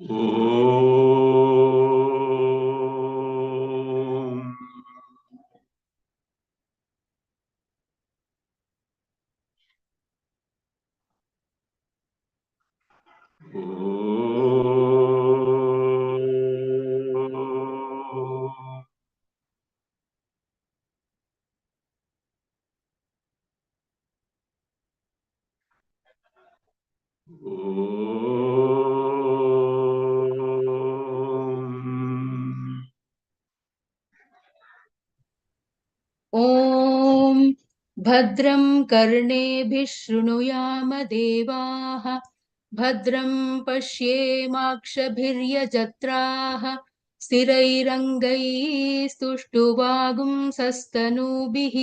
Om. ॐ भद्रं कर्णेभिः शृणुयाम देवाः भद्रं पश्येमाक्षभिर्यजत्राः स्थिरैरङ्गैः स्तुष्टुवागुंसस्तनूभिः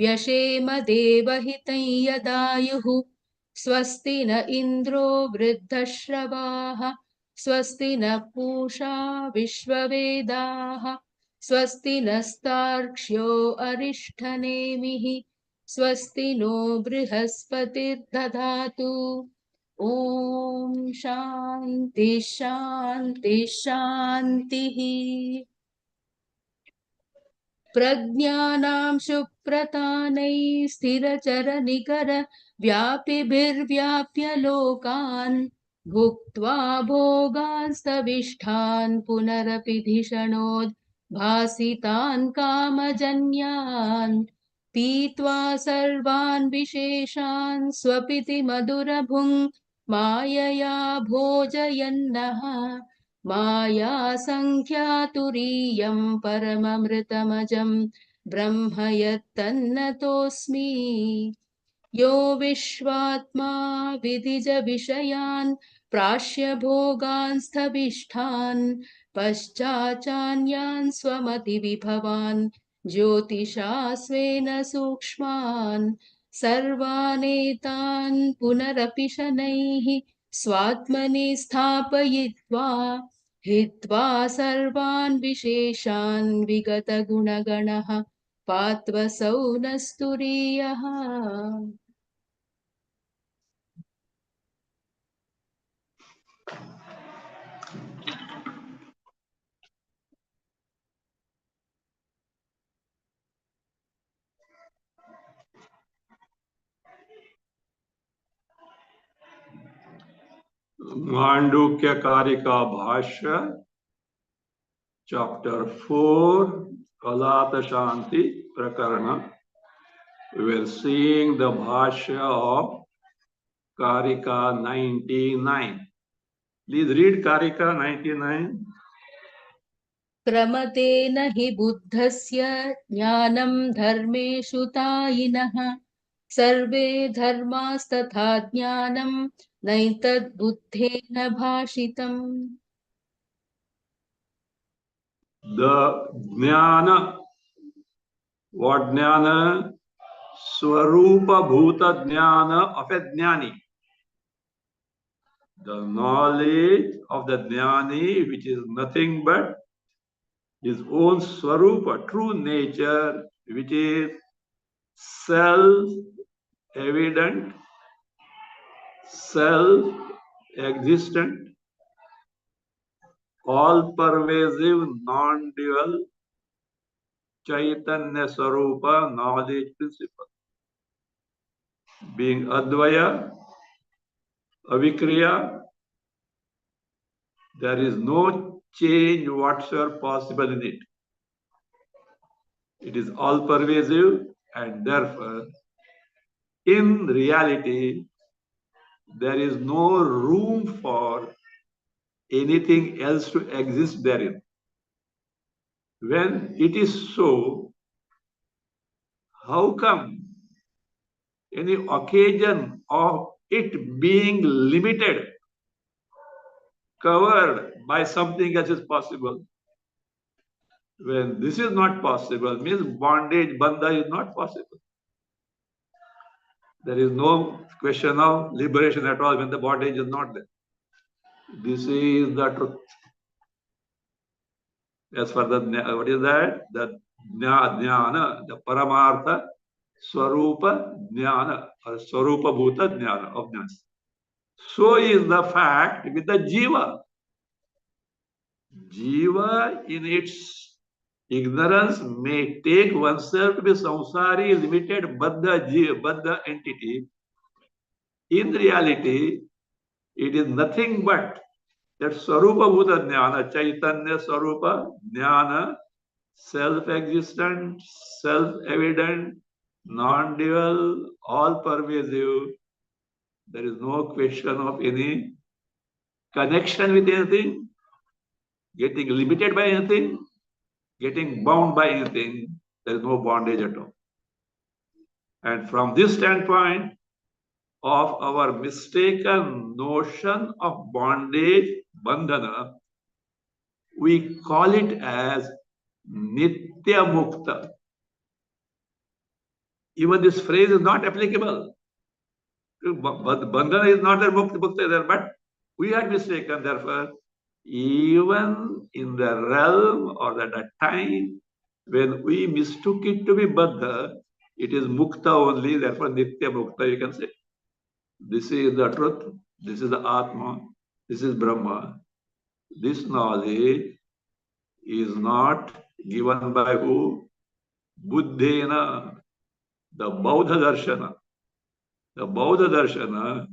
व्यशेम देवहितं यदायुः स्वस्ति न इन्द्रो वृद्धश्रवाः स्वस्ति न पूषा विश्ववेदाः स्वस्ति नस्तार्क्ष्यो अरिष्ठनेमिः स्वस्ति नो बृहस्पतिर्दधातु ॐ शान्ति शान्ति शान्तिः प्रज्ञानां सुप्रतानैः स्थिरचरनिकर व्यापिभिर्व्याप्य लोकान् भुक्त्वा भोगांस्तविष्ठान् पुनरपि धिषणोद् भासितान् कामजन्यान् पीत्वा सर्वान् विशेषान् स्वपिति मधुरभुङ् मायया भोजयन्नः माया सङ्ख्यातुरीयं परममृतमजं ब्रह्म यत्तन्नतोऽस्मि यो विश्वात्मा विधिज विषयान् प्राश्य भोगांस्थविष्ठान् पश्चाचान्यान् स्वमतिविभवान् ज्योतिषा स्वेन सूक्ष्मान् सर्वानेतान् पुनरपि शनैः स्वात्मनि स्थापयित्वा हित्वा सर्वान् विशेषान् विगतगुणगणः पात्वसौ नस्तुरीयः Mandukya Karika Bhasya, Chapter 4, Kalata Shanti Prakarana. We were seeing the Bhasya of Karika 99. Please read Karika 99. क्रमतेन हि बुद्धस्य ज्ञानं धर्मेषु तायिनः सर्वे धर्मास्तथा ज्ञानं नैतद्बुद्धेन भाषितम् The Jnana, what Jnana? Swarupa Bhuta Jnana of a Jnani. The knowledge of the Jnani, which is nothing but his own Swarupa, true nature, which is self-evident, self-existent, all-pervasive, non-dual, Chaitanya Swarupa, knowledge principle. Being Advaya, Avikriya, there is no change whatsoever possible in it. It is all-pervasive, and therefore, in reality, there is no room for anything else to exist therein. When it is so, how come any occasion of it being limited, covered by something else is possible? When this is not possible, means bondage, bandha is not possible. There is no question of liberation at all when the bondage is not there. This is the truth. As for the, what is that? The jnana, the paramartha, swarupa jnana, or swarupa bhuta jnana of jnana. So is the fact with the jiva. Jiva in its ignorance may take oneself to be samsari, limited, baddha entity. In reality, it is nothing but that Swarupa Bhuta Jnana, Chaitanya Swarupa Jnana, self-existent, self-evident, non-dual, all-pervasive. There is no question of any connection with anything, getting limited by anything, getting bound by anything. There is no bondage at all. And from this standpoint of our mistaken notion of bondage, bandhana, we call it as Nitya Mukta. Even this phrase is not applicable. Bandhana is not there, Mukta is there, but we are mistaken. Therefore, even in the realm or at the time when we mistook it to be Baddha, it is Mukta only, therefore Nitya Mukta, you can say. This is the truth, this is the Atma, this is Brahma. This knowledge is not given by who? Buddhena, the Bauddha Darshana. The Bauddha Darshana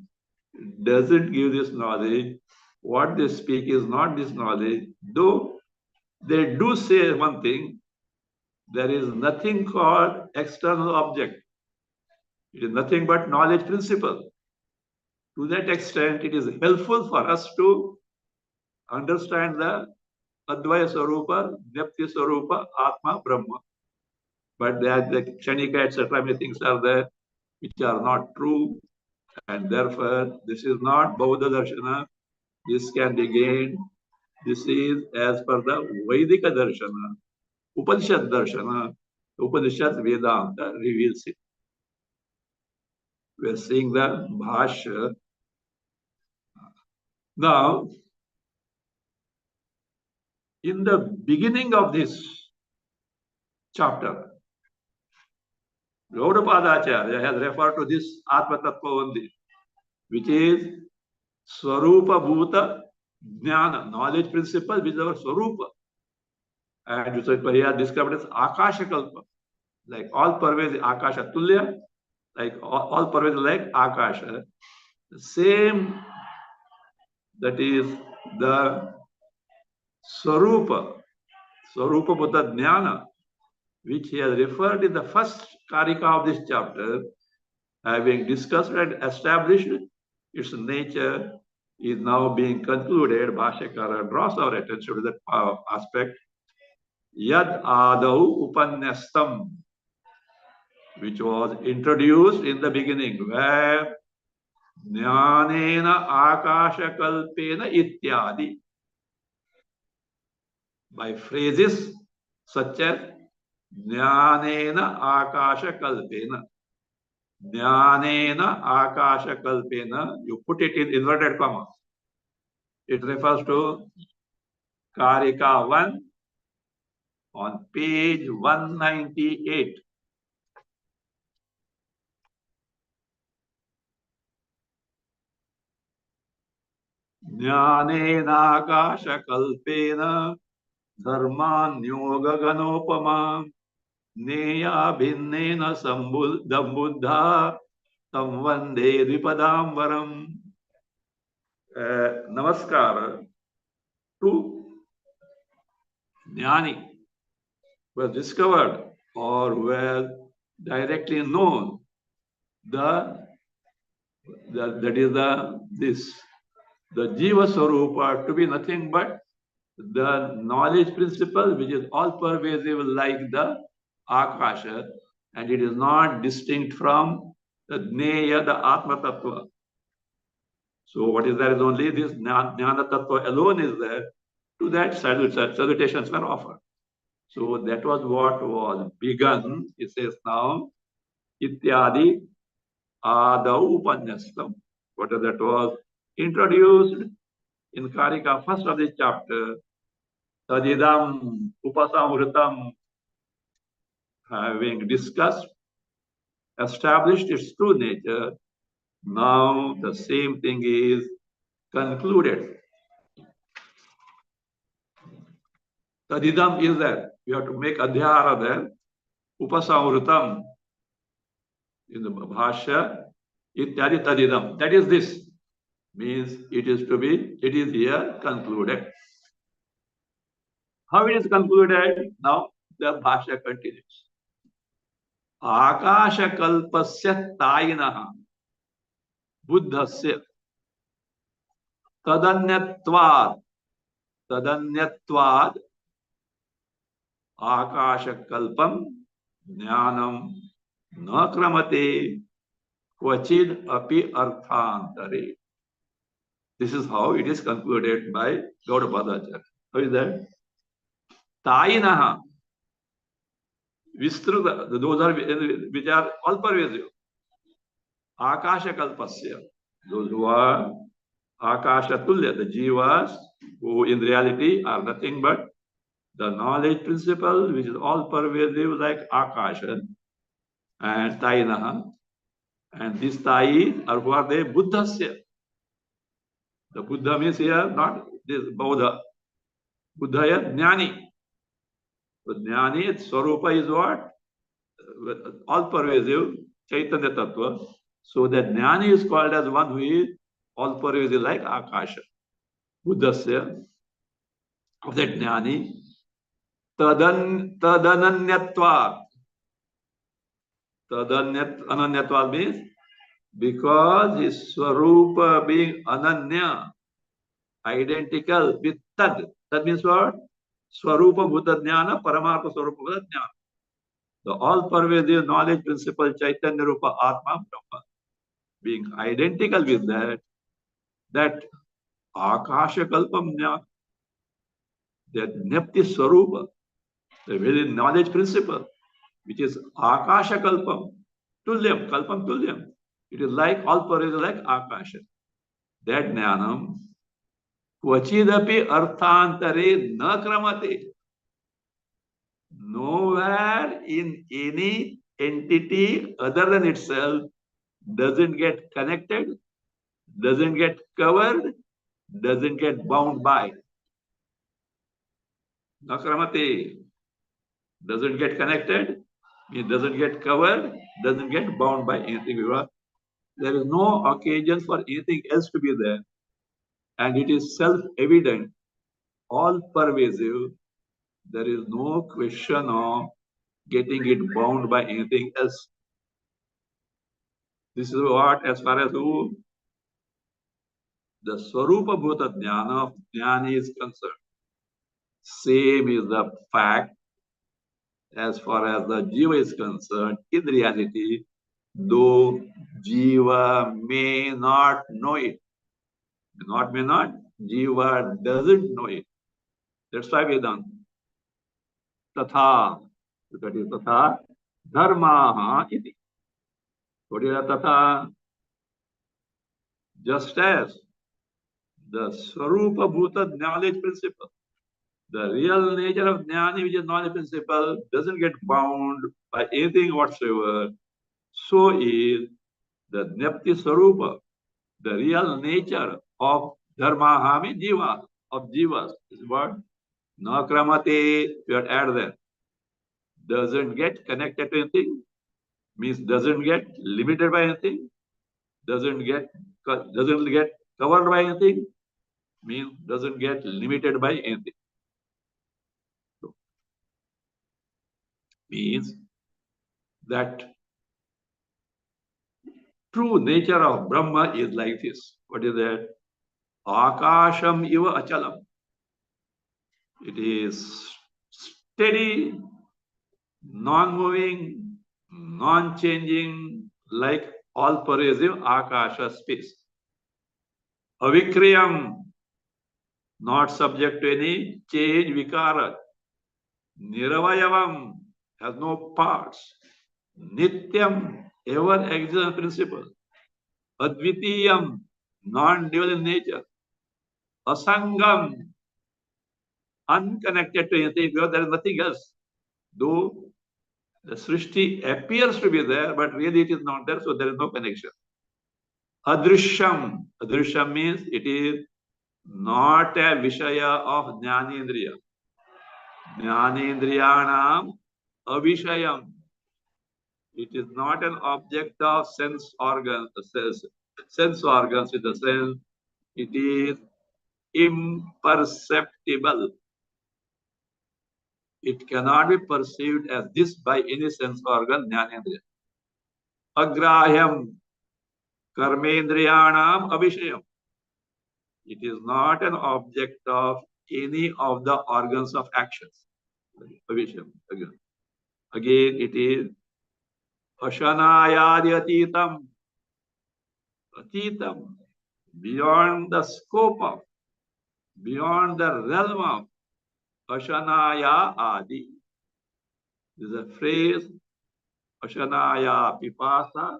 doesn't give this knowledge. What they speak is not this knowledge, though they do say one thing, there is nothing called external object. It is nothing but knowledge principle. To that extent, it is helpful for us to understand the Advaya Swarupa, Nyapti Swarupa, Atma, Brahma. But there, the Kshanika, etc., many things are there which are not true. And therefore, this is not Bauddha Darshana. This can be gained. This is as per the Vedika Darshana, Upanishad Darshana. Upanishad Vedanta reveals it. We are seeing the Bhasya. Now, in the beginning of this chapter, Gaudapadacharya has referred to this Atma Tattva only, which is Swarupa Bhuta Jnana, knowledge principle, which is our Swarupa. And he has described as Akasha Kalpa, like all pervasive Akasha Tulya, like all pervasive like Akasha. The same, that is the Swarupa Buddha Jnana, which he has referred in the first Karika of this chapter, having discussed and established its nature, is now being concluded. Bhashyakara draws our attention to that aspect. Yad Adau Upanyastam, which was introduced in the beginning, where Jnanena Akasha Kalpena Ityadi, by phrases such as Jnanena Akasha Kalpena. Jnanena Akasha Kalpena, you put it in inverted commas. It refers to Karika 1 on page 198. Jnanena Akasha Kalpena Dharmanyogaganopama Neya Bhinnena Sambuddha Samvande Vipadamvaram. Namaskar to Jnani, who has discovered or who has directly known the Jiva Swarupa to be nothing but the knowledge principle which is all pervasive like the Akasha, and it is not distinct from the Jnaya, the Atma Tattva. So what is there is only this Jnana Tattva alone is there. To that salutations were offered. So that was what was begun. It says now, Ityadi Adau Upanyastam. What that was introduced in Karika, first of this chapter, Tadidam Upasamritam, having discussed, established its true nature, now the same thing is concluded. Tadidam is there. You have to make adhyara there. Upasamrutam in the Bhasya. Ityadi tadidam. That is this. Means it is here concluded. How it is concluded? Now the Bhasya continues. Akasha kalpasya tayinaha buddhasya tadanyatvad akasha kalpam jnanam na kramate kvachid api arthantare. This is how it is concluded by Gaudapadacharya. How is that? Tayinaha Vistruta, those are which are all pervasive. Akasha kalpasya, those who are Akasha tulya, the jivas, who in reality are nothing but the knowledge principle, which is all pervasive like Akasha and Tainaha. And these Tais are who are they? Buddhasya. The Buddha means here not this Buddha. Buddha is Jnani. The Jnani, Swarupa is what? All pervasive, Chaitanya Tattva. So the Jnani is called as one who is all pervasive like Akasha. Buddhasya, of that Jnani, Tadananyatva. Ananyatva means because his Swarupa being Ananya, identical with Tad. That means what? Swarupa Bhuta Jnana, Paramartha Swarupa Bhuta Jnana. The all-pervasive knowledge principle, Chaitanya Rupa Atma Brahma, being identical with that Akasha Kalpam Jnana, that Nepti Swarupa, the very knowledge principle, which is Akasha Kalpam, Tulyam, Kalpam Tulyam. It is like all pervasive like Akasha. That Jnanam, Kvachidapi Arthantare na kramate. Nowhere in any entity other than itself doesn't get connected, doesn't get covered, doesn't get bound by. Nakramate doesn't get connected, it doesn't get covered, doesn't get bound by anything. There is no occasion for anything else to be there. And it is self-evident, all pervasive. There is no question of getting it bound by anything else. This is what, as far as who the Swarupa Bhuta Jnana of Jnani is concerned. Same is the fact as far as the Jiva is concerned. In reality, though Jiva may not know it, may not, Jiva doesn't know it. That's why Vedanta. Tatha, that is Tatha, Dharmaha iti. What is that Tatha? Just as the Swarupa Bhuta knowledge principle, the real nature of Jnani, which is knowledge principle, doesn't get bound by anything whatsoever. So is the Nepti Swarupa, the real nature of Dharmahami Jiva, of Jivas. Is what? Na kramate, you have to add there. Doesn't get connected to anything, means doesn't get limited by anything, doesn't get covered by anything, means doesn't get limited by anything. So, means that true nature of Brahma is like this. What is that? Akasham iva achalam. It is steady, non-moving, non-changing, like all-pervasive Akasha space. Avikriyam, not subject to any change, vikara. Niravayavam, has no parts. Nityam, ever existent principle. Advitiyam, non-dual in nature. Asangam, unconnected to anything, because there is nothing else. Though the Srishti appears to be there, but really it is not there, so there is no connection. Adrishyam, adrishyam means it is not a Vishaya of Jnanendriya. Jnanendriyanam avishayam. It is not an object of sense organs, sense organs in the sense it is imperceptible. It cannot be perceived as this by any sense organ, jnanendriya. Agrahyam karmendriyanam avishayam. It is not an object of any of the organs of actions. Avishayam. Again, it is ashanayadi atitam. Atitam. Beyond the scope of, beyond the realm of Ashanaya Adi. This is a phrase, Ashanaya Pipasa,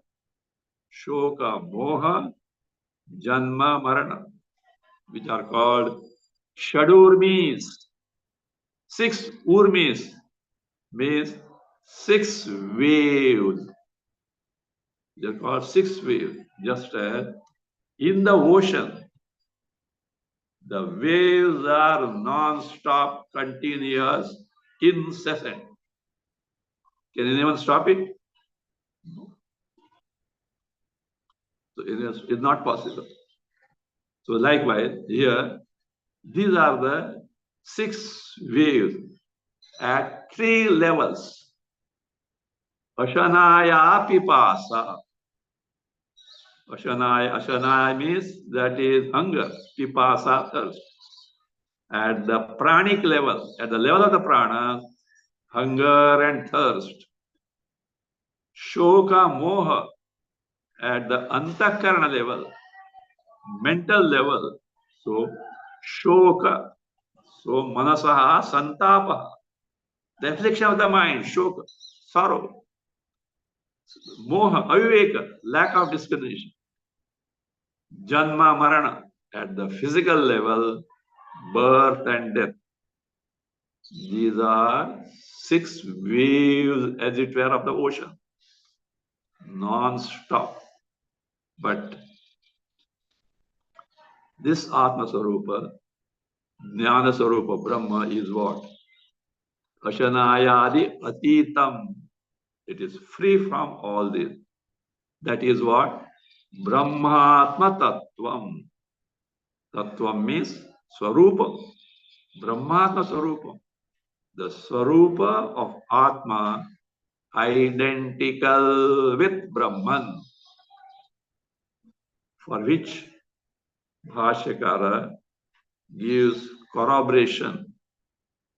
Shoka Moha, Janma Marana, which are called Shadurmis. 6 Urmis means 6 waves. They are called 6 waves. Just as in the ocean, the waves are non-stop, continuous, incessant. Can anyone stop it? So it's not possible. So likewise, here, these are the 6 waves at 3 levels. Ashanaya pipasa. Ashanaya means that is hunger. Pipasa, thirst. At the pranic level, at the level of the prana, hunger and thirst. Shoka moha at the antakarana level, mental level. So shoka. So manasaha santapa. The affliction of the mind, shoka, sorrow. Moha, aviveka, lack of discrimination. Janma marana at the physical level, birth and death. These are 6 waves, as it were, of the ocean, non-stop. But this Atma Sarupa, Jnana Sarupa, Brahma is what? Ashanayadi Atitam. It is free from all this. That is what? Brahmatma Tattvam. Tattvam means Swarupa. Brahmatma Swarupa. The Swarupa of Atma identical with Brahman, for which Bhashyakara gives corroboration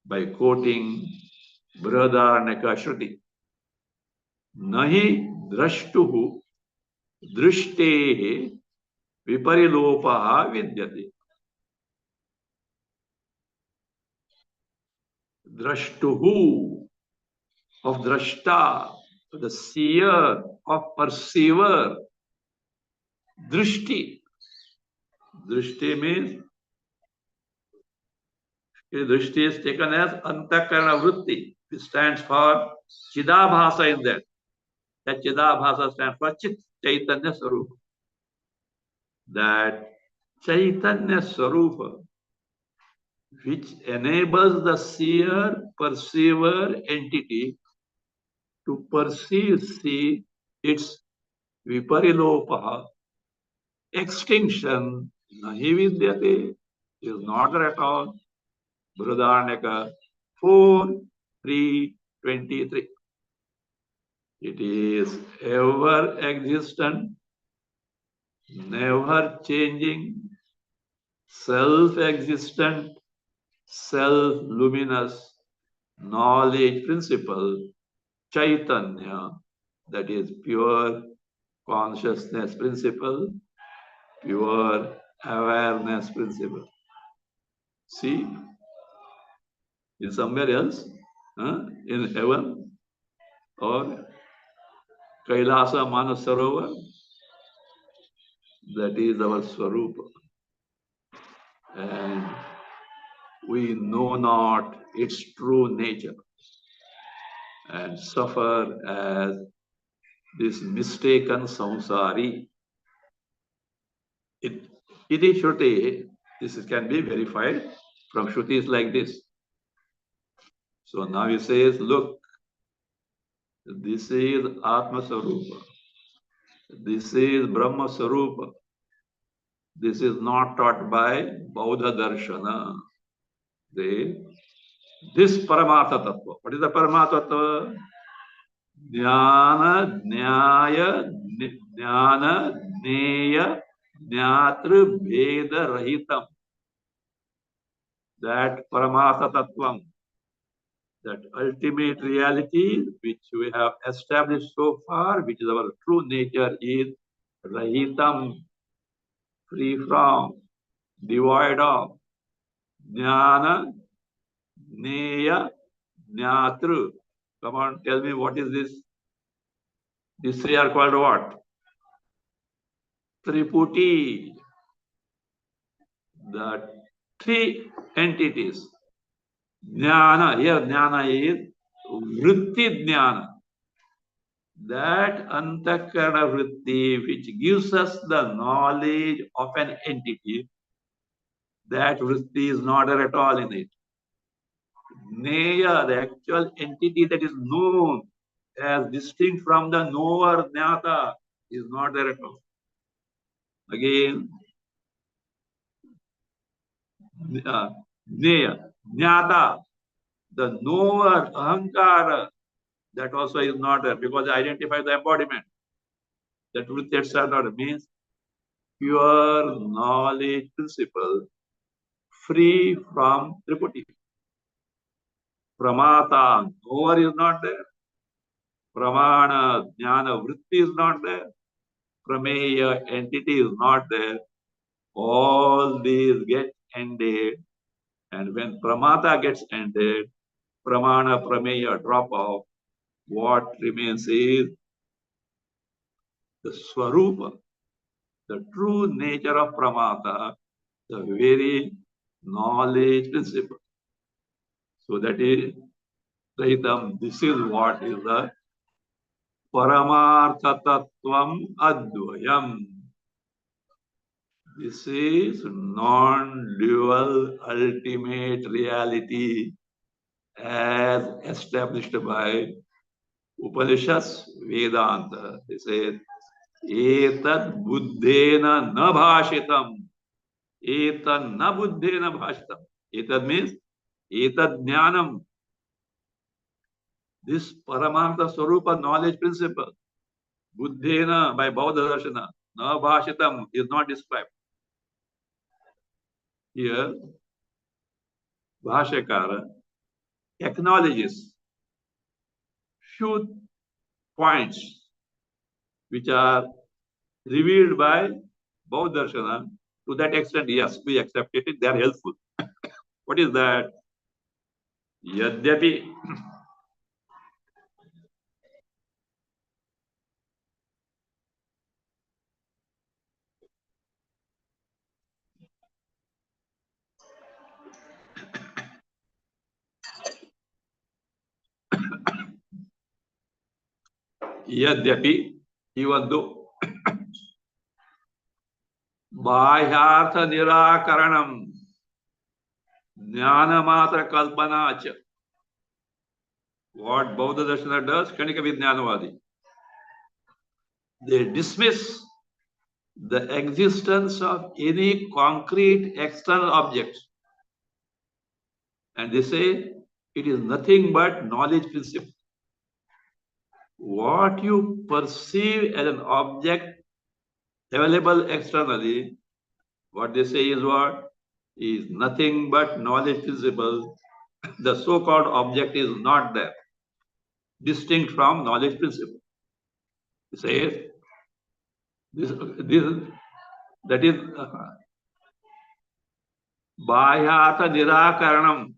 by quoting Brihadaranyaka Shruti. Nahi drashtuhu drishtehe viparilopaha vidyate. Drashtuhu of drashta, the seer, of perceiver. Drishti. Drishti means, drishti is taken as antakarana vritti, which stands for chidabhasa in that. That chidabhasa stands for chit, chaitanya sarupa. That chaitanya sarupa, which enables the seer, perceiver entity to perceive, see its viparilopaha, extinction, nahi vidyate, is not there at all. Brihadaranyaka 4:3-23. It is ever existent, never changing, self-existent, self-luminous knowledge principle, Chaitanya, that is pure consciousness principle, pure awareness principle. See, in somewhere else, in heaven or Kailasa Manasarovar, that is our Swarupa. And we know not its true nature and suffer as this mistaken samsari. It is Shruti, this can be verified from Shrutis like this. So now he says, look, this is Atma Sarupa. This is Brahma Sarupa. This is not taught by Bauddha Darshana. This Paramatha Tattva. What is the Paramatha Tattva? Jnana, Jnaya, Jnana, Jneya, Jnatru, Veda, Rahitam. That Paramatha Tattvam, that ultimate reality which we have established so far, which is our true nature, is Rahitam, free from, devoid of, Jnana, Jneya, Jnatru. Come on, tell me what is this? These three are called what? Triputi. The three entities. Jnana, here Jnana is Vritti Jnana. That Antakarana Vritti which gives us the knowledge of an entity, that Vritti is not there at all in it. Neya, the actual entity that is known as distinct from the knower Jnata, is not there at all. Again, Neya, Jnata, the knower, Ahankara, that also is not there because they identify the embodiment. That Vritti etc. means pure knowledge principle, free from triputi. Pramata, knower is not there. Pramana, Jnana, Vritti is not there. Prameya, entity is not there. All these get ended. And when Pramata gets ended, Pramana, Prameya drop off. What remains is the Swarupa, the true nature of Pramata, the very knowledge principle. So that is Rahitam. This is what is the Paramartha Tattvam Advayam. This is non-dual ultimate reality as established by Upanishads, Vedanta. They say, Etad buddhena na bhashitam. Etad na buddhena bhashitam. Etad means Etad jnanam. This Paramartha Swarupa knowledge principle, buddhena by Bauddha Darshana, na bhashitam is not described. Here, Bhashyakara acknowledges few points which are revealed by Bauddha Darshana. To that extent, yes, we accept it. They are helpful. What is that? Yadyapi Yadyapi, even though Bahyartha Nirakaranam Jnanamatra Kalpanacha. What Bauddha Darshana does, Kanika Vijnanavadi. They dismiss the existence of any concrete external object. And they say it is nothing but knowledge principle. What you perceive as an object available externally, what they say is what? Is nothing but knowledge principle. The so-called object is not there, distinct from knowledge principle. It says this that is Bahyata Nirakaranam,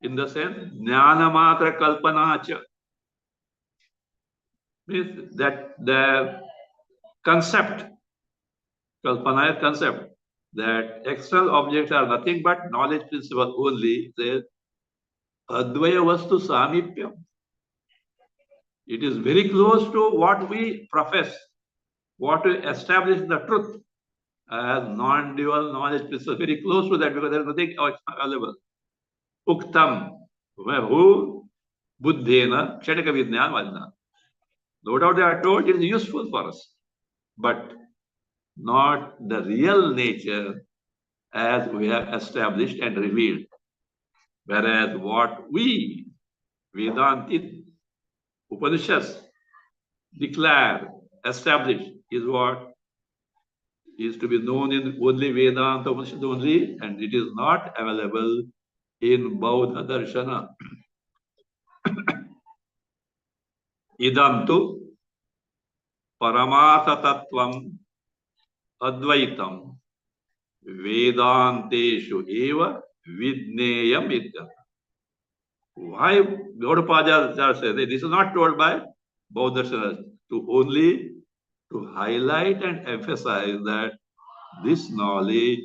in the sense Jnanamatra Kalpanacha, means that the concept, Kalpana concept, that external objects are nothing but knowledge principle only, says Advaya Vastu Samipyam. It is very close to what we profess, what we establish the truth as non-dual knowledge principle, very close to that because there is nothing available. Uktam, Who? Buddhena, Kshatika Vijnana Vajna. No doubt they are told it is useful for us, but not the real nature as we have established and revealed. Whereas what we, Vedantic Upanishads, declare, establish is what is to be known in only Vedanta Upanishad only, and it is not available in Bauddha Darshana. Idam tu Paramatha Tattvam Advaitam Vedanteshu eva Vidneyam Ityam. Why Gaudapada says this is not told by Bauddha Darshana to only to highlight and emphasize that this knowledge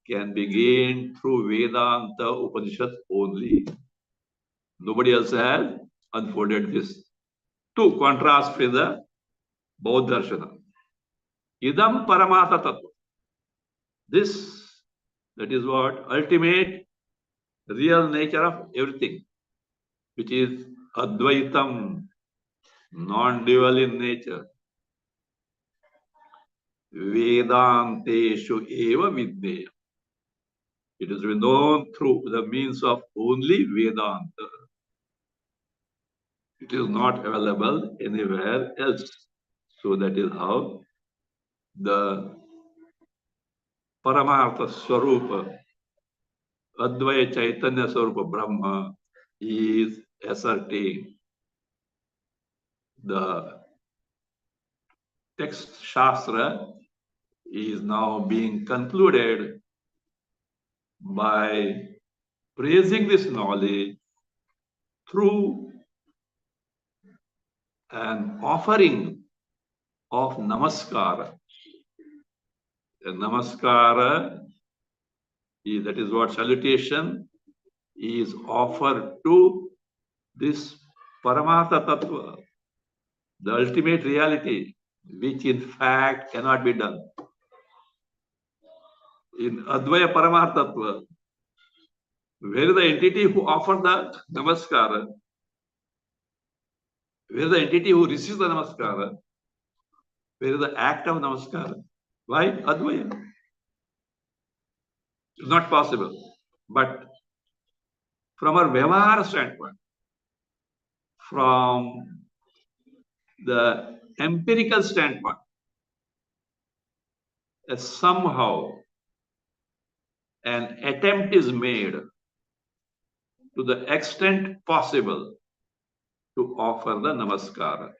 can be gained through Vedanta Upanishads only. Nobody else has unfolded this. To contrast with the Bauddha Darshana. Idam Paramata Tattva. This, that is what? Ultimate real nature of everything, which is Advaitam, non-dual in nature. Vedanteshu eva Vidneya. It is known through the means of only Vedanta. It is not available anywhere else. So that is how the Paramartha Swarupa, Advaya Chaitanya Swarupa Brahma is ascertained. The text Shastra is now being concluded by praising this knowledge through an offering of namaskara. The namaskara is, that is what salutation is offered to this Paramatha Tattva, the ultimate reality, which in fact cannot be done. In Advaya Paramatha Tattva, where is the entity who offered the namaskara? Where is the entity who receives the namaskara? Where is the act of namaskara? Why? Advaya. It's not possible. But from our Vyavahara standpoint, from the empirical standpoint, somehow an attempt is made to the extent possible to offer the namaskara.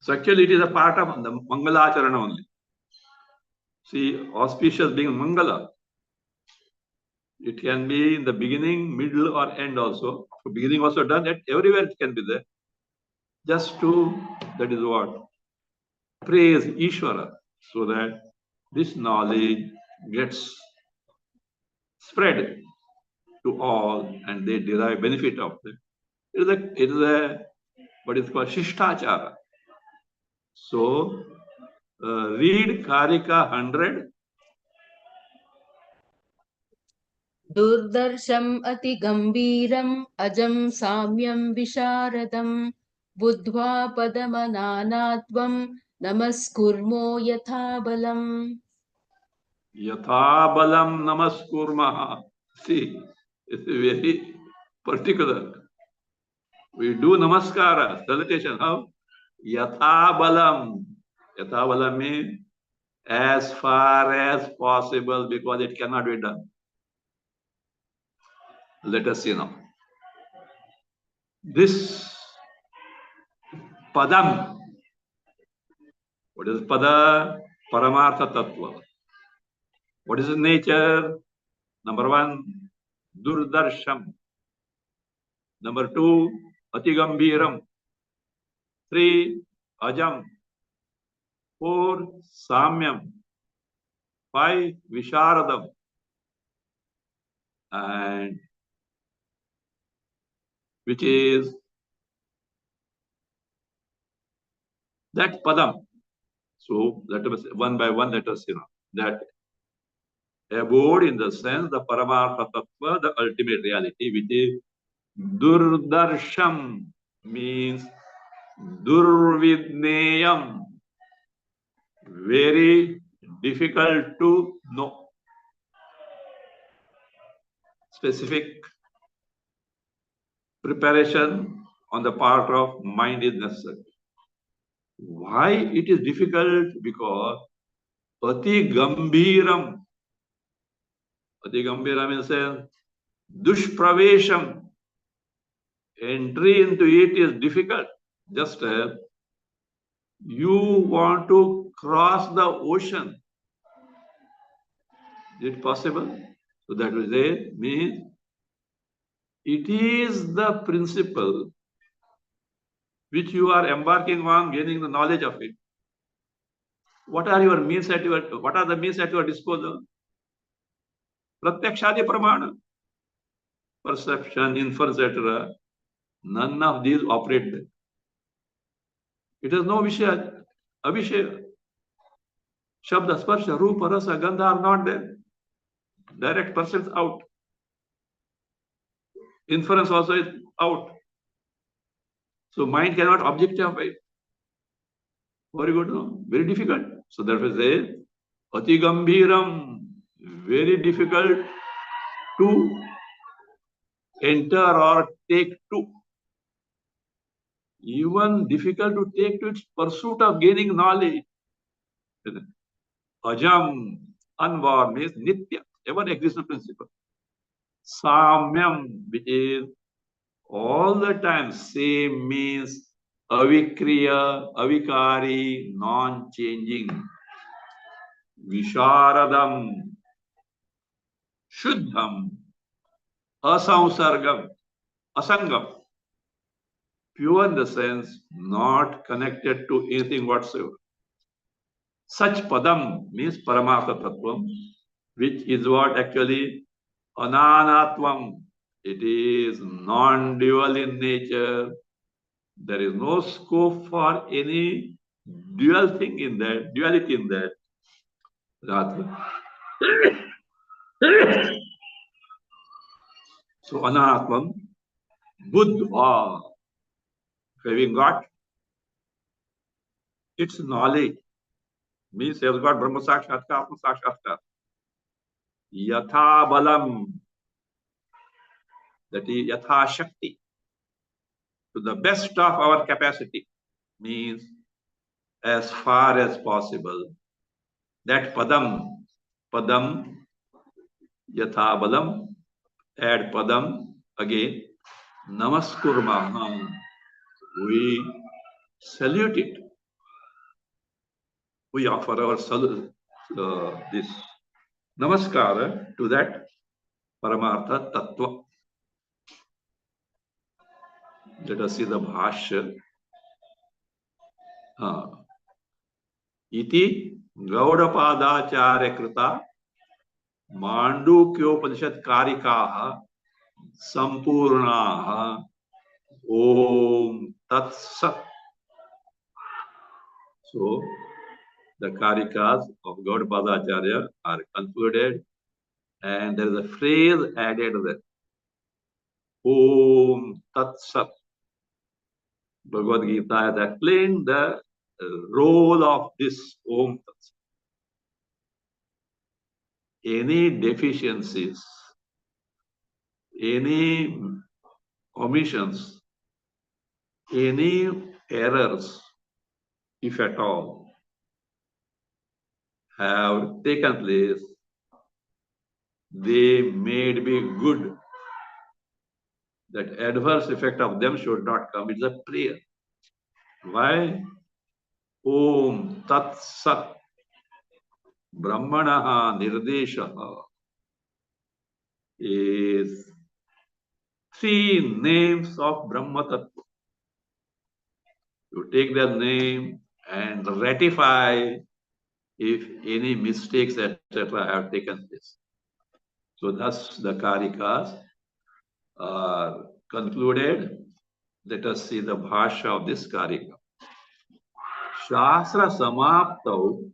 So actually it is a part of the Mangalacharana only. See, auspicious being Mangala. It can be in the beginning, middle or end also. So beginning also done, that everywhere it can be there. Just to, that is what? Praise Ishvara, so that this knowledge gets spread to all and they derive benefit of it. It is a what is called Shishtachara. So read Karika 100. दुर्दर्शम् अतिगम्भीरम् अजं साम्यं विशारदम् बुद्ध्वा पदमनानात्वं नमस्कुर्मो यथा बलम्. Yatha balam namaskurmaha. See, it's very particular. We do namaskara, salutation. How? Yatha balam. Yatha balam means as far as possible, because it cannot be done. Let us see now. This padam. What is pada? Paramartha tattva. What is its nature? Number one, durdarsham. Number two, atigambiram. Three, ajam. Four, samyam. Five, visharadam. And which is that padam. So let us one by one let us that abode in the sense the paramartha tattva, the ultimate reality, which is durdarsham, means durvidneyam, very difficult to know. Specific preparation on the part of mind is necessary. Why it is difficult? Because ati gambiram means dushpravesham, entry into it is difficult. Just as you want to cross the ocean. Is it possible? So that will say means it is the principle which you are embarking on, gaining the knowledge of it. What are the means at your disposal? Pratyakshadi pramana, perception, inference, etc. None of these operate there. It has no vishaya, avishaya. Shabda, sparsha, rupa, rasa, gandha are not there. Direct perception out. Inference also is out. So mind cannot objectify. Very good, no? Very difficult. So therefore say, ati gambiram, very difficult to enter or take to. Even difficult to take to its pursuit of gaining knowledge. Ajam, unborn means nitya, ever existing principle. Samyam, which is all the time same, means avikriya, avikari, non-changing. Visharadam, shuddham, asamsargam, asangam. Pure in the sense not connected to anything whatsoever. Such padam means paramartha tattvam, which is what actually ananatvam. It is non-dual in nature. There is no scope for any dual thing in that, duality in that. So ananatvam, buddha, having got its knowledge, means he has got Brahma Sakshatkar, Atma Sakshatkar. Yatha balam, that is Yatha Shakti, to the best of our capacity, means as far as possible. That padam, Yatha balam, add padam again, namaskurma, we salute it. We offer our this namaskar to that Paramartha Tattva. Let us see the Bhasya. Iti Gaudapadacharya Krita Mandukya Karika Sampurna Om Tat Sat. So the Karikas of Gaudapadacharya are concluded, and there is a phrase added there. Om Tat Sat. Bhagavad Gita has explained the role of this Om Tat Sat. Any deficiencies, any omissions, any errors, if at all, have taken place, they may be good. That adverse effect of them should not come. It's a prayer. Why? Om Tat Sat Brahmanaha Nirdeshaha is three names of Brahma Tattva. You take their name and ratify if any mistakes, etc., have taken place. So thus the Karikas are concluded, let us see the Bhasya of this Karika. Shastra Samaptau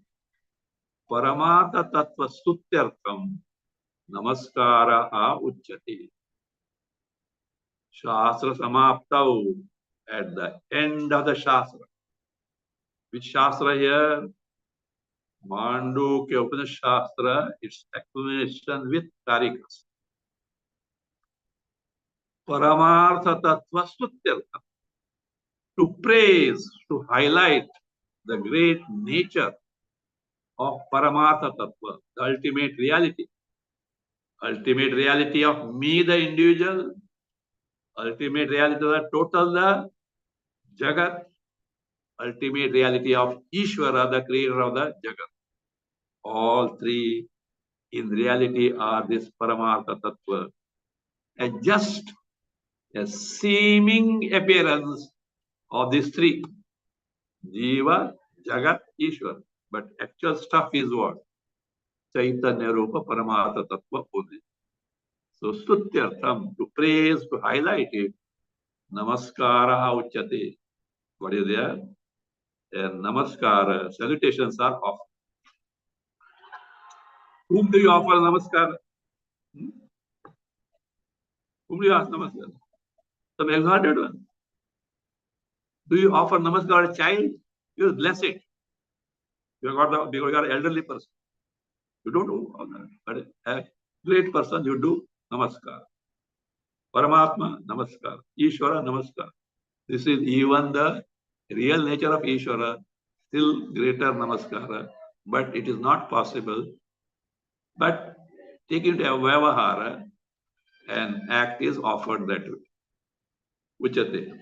Paramata Tattva Stutyartham Namaskaraha Uchyati. Shastra Samaptau, at the end of the Shastra. Which Shastra here? Mandukya Shastra, its explanation with Karikas. Paramartha Tattva Stutyartham. To praise, to highlight the great nature of Paramartha Tattva, the ultimate reality. Ultimate reality of me, the individual. Ultimate reality of the total, the Jagat. Ultimate reality of Ishvara, the creator of the Jagat. All three in reality are this Paramartha Tattva. And just a seeming appearance of these three. Jiva, Jagat, Ishvara. But actual stuff is what? Chaitanya Rupa Paramartha Tattva only. So Stutyartham, to praise, to highlight it, Namaskara Uchyate. What is there? And Namaskara, salutations are offered. Whom do you offer Namaskara? Whom do you ask Namaskara? Some exalted one. Do you offer Namaskara to a child? You bless it. You got the, because you are an elderly person. You don't do all that. But a great person, you do Namaskara. Paramatma, Namaskara. Ishvara, Namaskara. This is even the real nature of Ishvara, still greater Namaskara. But it is not possible. But take it a Vyavahara, and act is offered that way. Uchate.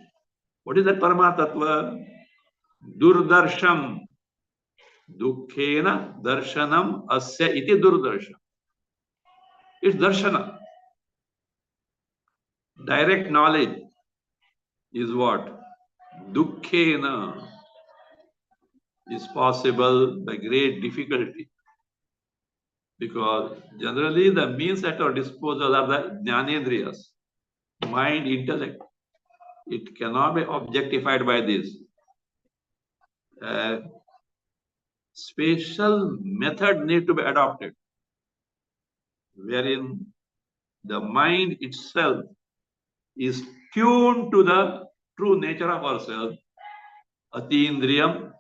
What is that Paramatatva? Durdarsham. Dukkhena darshanam asya iti durdarsham. It's darshana. Direct knowledge is what? Dukkhena is possible by great difficulty. Because generally the means at our disposal are the jnanendriyas, mind, intellect. It cannot be objectified by this. Special method need to be adopted, wherein the mind itself is tuned to the true nature of ourselves, atindriyam.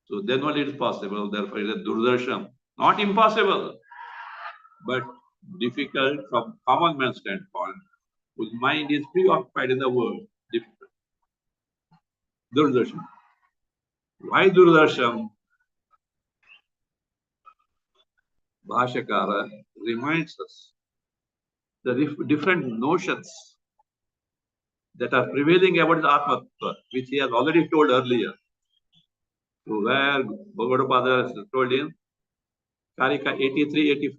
So then only it is possible. Therefore, it is durdarsham. Not impossible, but difficult from common man's standpoint, whose mind is preoccupied in the world. Difficult. Durdarsham. Why durdarsham? Bhashyakara reminds us the different notions that are prevailing about the Atma, which he has already told earlier. So where Bhagavapada has told in Karika 83-84.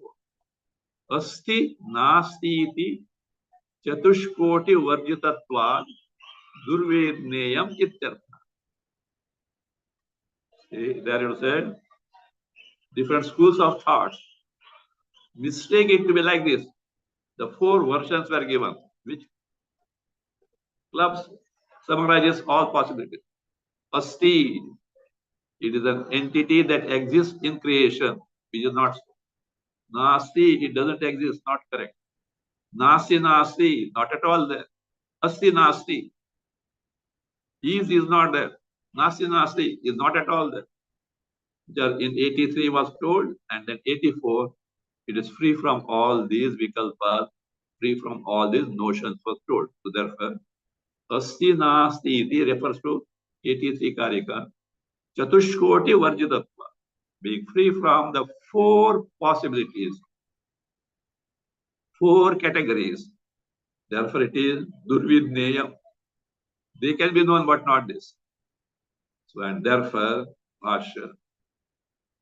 Asti nasti iti chatushkoti varjitatvad durvedneyam ityartha. There you said, different schools of thoughts mistake it to be like this. The four versions were given, which clubs summarizes all possibilities. Asti, it is an entity that exists in creation, which is not so. Nasti, it doesn't exist, not correct. Nasti, nasti, not at all there. Asti, nasti, is not there. Nasti, nasti, is not at all there. In 83 was told, and then 84, it is free from all these vikalpas, free from all these notions was told. So therefore, Asti nasti iti refers to 83 Karika. Chatushkoti varjitatva, being free from the four possibilities, four categories. Therefore, it is durvidneyam. They can be known, but not this. So, and therefore, Bhashya.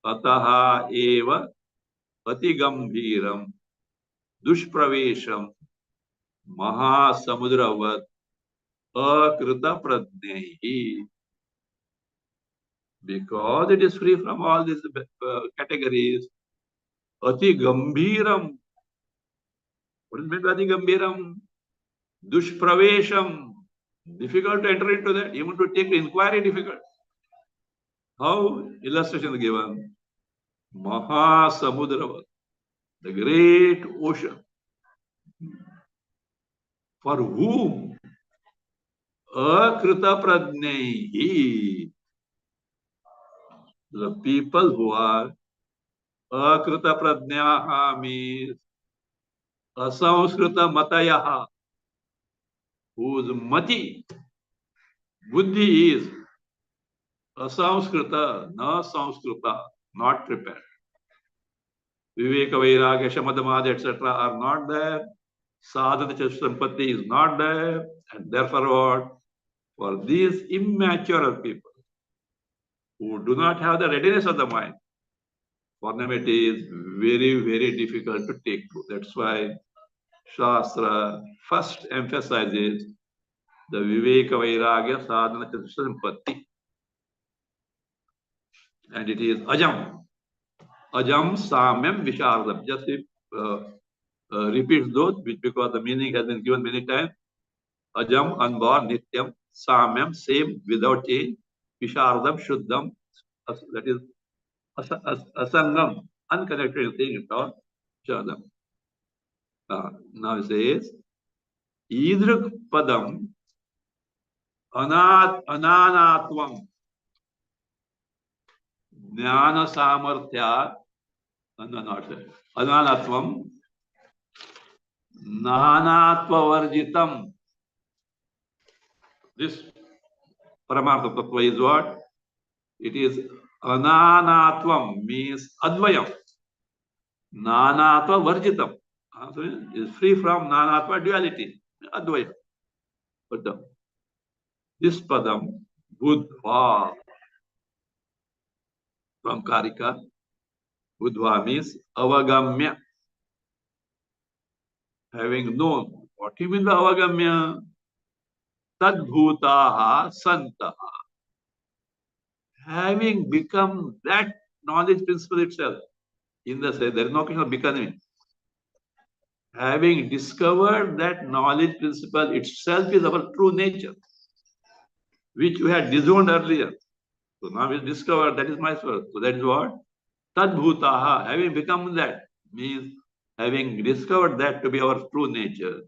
Ataha eva patigambhiram dushpravesham mahasamudravat akrita pradnehi. Because it is free from all these categories, ati gambhiram. What is meant by ati gambhiram? Dushpravesham, difficult to enter into that, even to take inquiry difficult. How? Illustration is given. Mahasamudra, the great ocean. For whom? Akrita pradnehi. The people who are akrita pradnyaha means asamskrita matayaha, whose mati, buddhi is asamskrita, na samskrita, not prepared. Viveka, Vairagya, Shamadamad, etc. are not there. Sadhana Sampatti is not there. And therefore what? For these immature people who do not have the readiness of the mind, formality is very, very difficult to take to. That's why Shastra first emphasizes the Viveka, Vairagya, Sadhana Sampatti. And it is Ajam. Ajam, Samyam, Vishardam. Just repeats those, which because the meaning has been given many times. Ajam, unborn, Nityam, Samyam, same, without change, Vishardam, Shuddham, that is Asangam, unconnected thing at all, Shadam. Now it says, Idruk Padam, Ananatvam, Jnana Samarthya, Ananatvam, Nanatvavarjitam. This Paramartha Tattva is what? It is Ananatvam, means Advayam. Nanatva Varjitam. Is free from Nanatva duality. Advayam. Padam. This Padam, Buddha, from Karika. Buddha means Avagamya. Having known. What do you mean by Avagamya? Tadbhutaha Santaha. Having become that knowledge principle itself. In the sense, there is no question of becoming. Having discovered that knowledge principle itself is our true nature, which we had disowned earlier. So now we discovered that is my source. So that is what? Tadbhutaha. Having become that means having discovered that to be our true nature.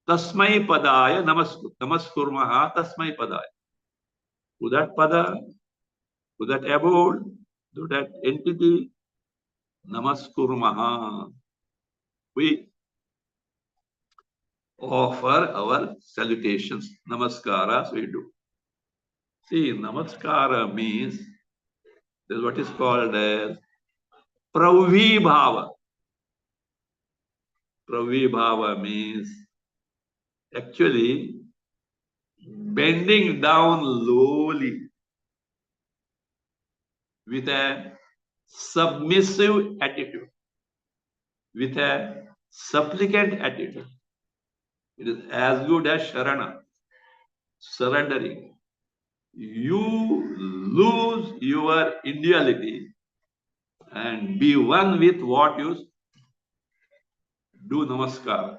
Tasmai padaya namaskurmaha tasmai padaya. To that pada, to that abode, to that entity, namaskurmaha. We offer our salutations. Namaskaras we do. See, namaskara means this is what is called as pravibhava. Pravibhava means actually bending down lowly with a submissive attitude, with a supplicant attitude. It is as good as Sharana, surrendering. You lose your individuality and be one with what you do namaskar.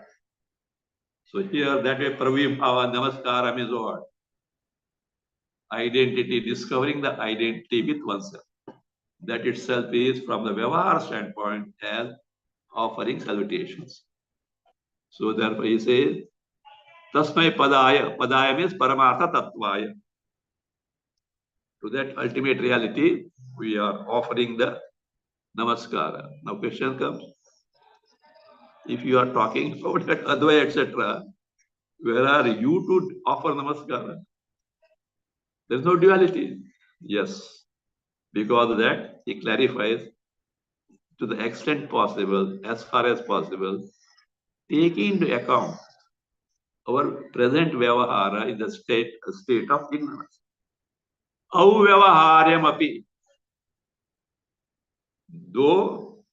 So here that way pravibhava namaskara means what? Identity, discovering the identity with oneself. That itself is from the Vyavahara standpoint as offering salutations. So therefore he says, Tasmai Padaya. Padaya means Paramartha Tattvaya. To that ultimate reality, we are offering the Namaskara. Now question comes, if you are talking about that Advaya, etc., where are you to offer Namaskara? There is no duality. Yes. Because of that, he clarifies to the extent possible, as far as possible, taking into account our present Vyavahara in the state of ignorance. Avyavaharyam api. Though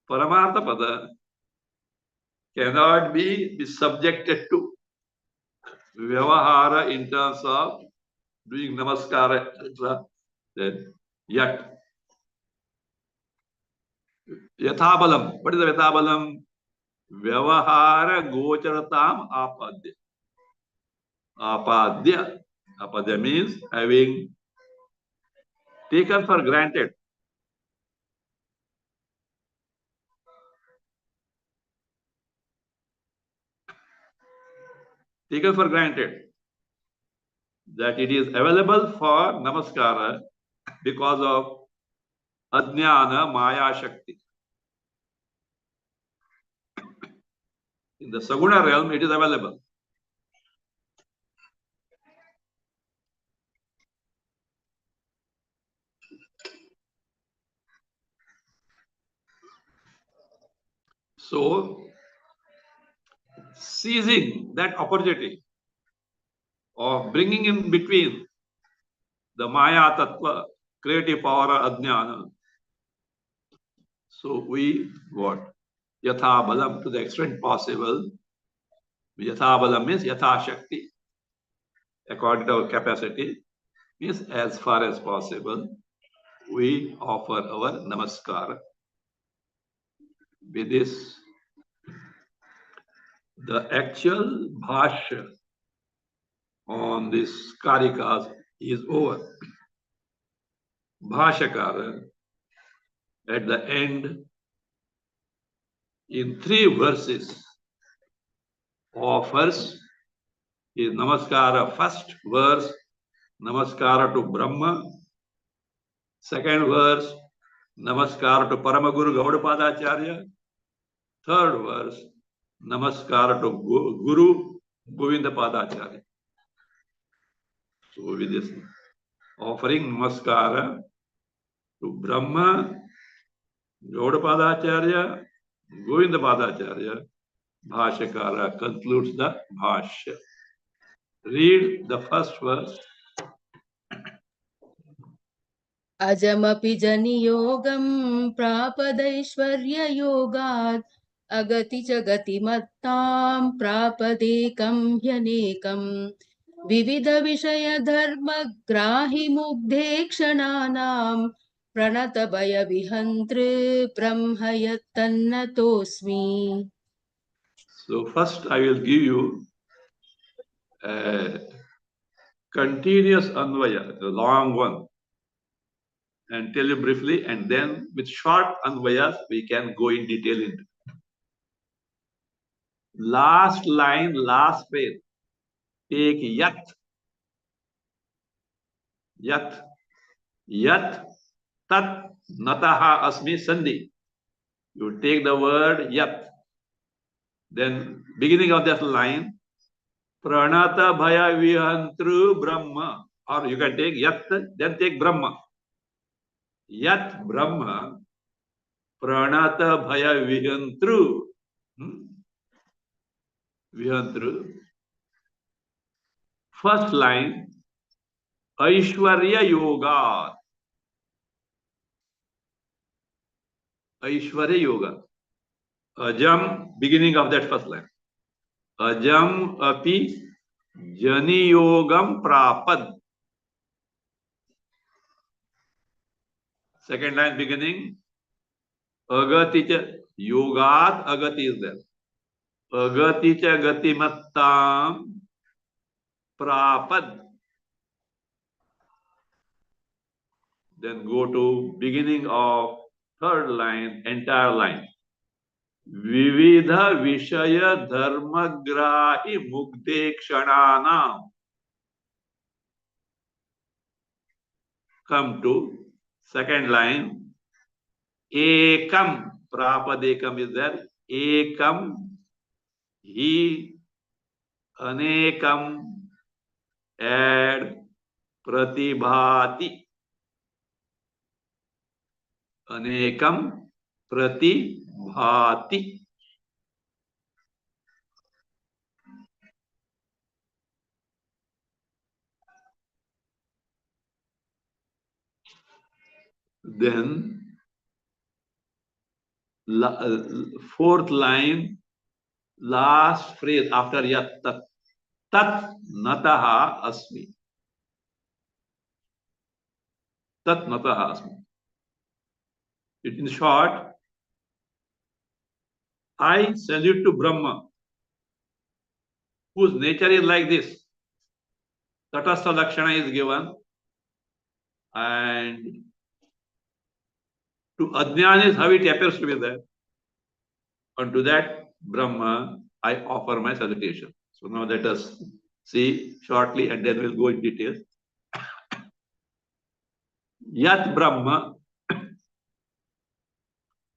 Paramartha Pada cannot be subjected to Vyavahara in terms of doing Namaskara, etc., then yet Yathabalam. What is the Yathabalam? Vyavahara gocharatam apadya. Apadya. Apadya means having taken for granted. Taken for granted that it is available for namaskara because of ajnana maya shakti. In the Saguna realm, it is available. So, seizing that opportunity of bringing in between the Maya Tattva, creative power of Ajnana. So we what? Yatha Balam to the extent possible. Yatha Balam means Yatha Shakti, according to our capacity, means as far as possible. We offer our Namaskar. With this, the actual Bhasya on this Karikas is over. Bhashyakara at the end in 3 verses offers his Namaskara. First verse, Namaskara to Brahma. Second verse, Namaskara to Paramaguru Gaudapadacharya. Third verse, Namaskara to Guru Govinda Padacharya. So with this offering Namaskara to Brahma, Gaudapadacharya, Govinda Padacharya, Bhashyakara concludes the Bhashya. Read the first verse. अजमपि जनियोगं प्रापदैश्वर्ययोगात् अगति च गतिमत्तां प्रापदेकं ह्यनेकं विविधविषयधर्मग्राहिमुग्धे क्षणानां प्रणतभयविहन्तृ ब्रह्म यत्तन्नतोऽस्मि. So first I will give you a continuous Anvaya, the long one, and tell you briefly, and then with short Anvayas, we can go in detail into. Last line, last phrase. Take yat. Yat. Yat. Tat. Nataha asmi sandhi. You take the word yat. Then beginning of that line, pranata bhaya vihantru brahma. Or you can take yat, then take brahma. Yat brahma pranata bhaya vihantru. Vihantru. First line, Aishwarya Yoga. Aishwarya Yoga. Ajam, beginning of that first line. Ajam api jani yogam prapad. Second line beginning. Agati cha yogat agati is there. Agati cha gatimattam prapad. Then go to beginning of third line, entire line. Vividha Vishaya Dharmagrahi Mukte Kshananam. Come to second line. Ekam. Prapadekam is there. Ekam. He. Anekam. Add. Pratibhati. Anekam. Pratibhati. Then fourth line, last phrase after yat tat. Tat nataha asmi. Tat nataha asmi. In short, I salute to Brahma, whose nature is like this. Tatastha Lakshana is given, and to Ajnana is how it appears to be there. And to that Brahma, I offer my salutation. So now let us see shortly, and then we'll go in detail. Yat Brahma,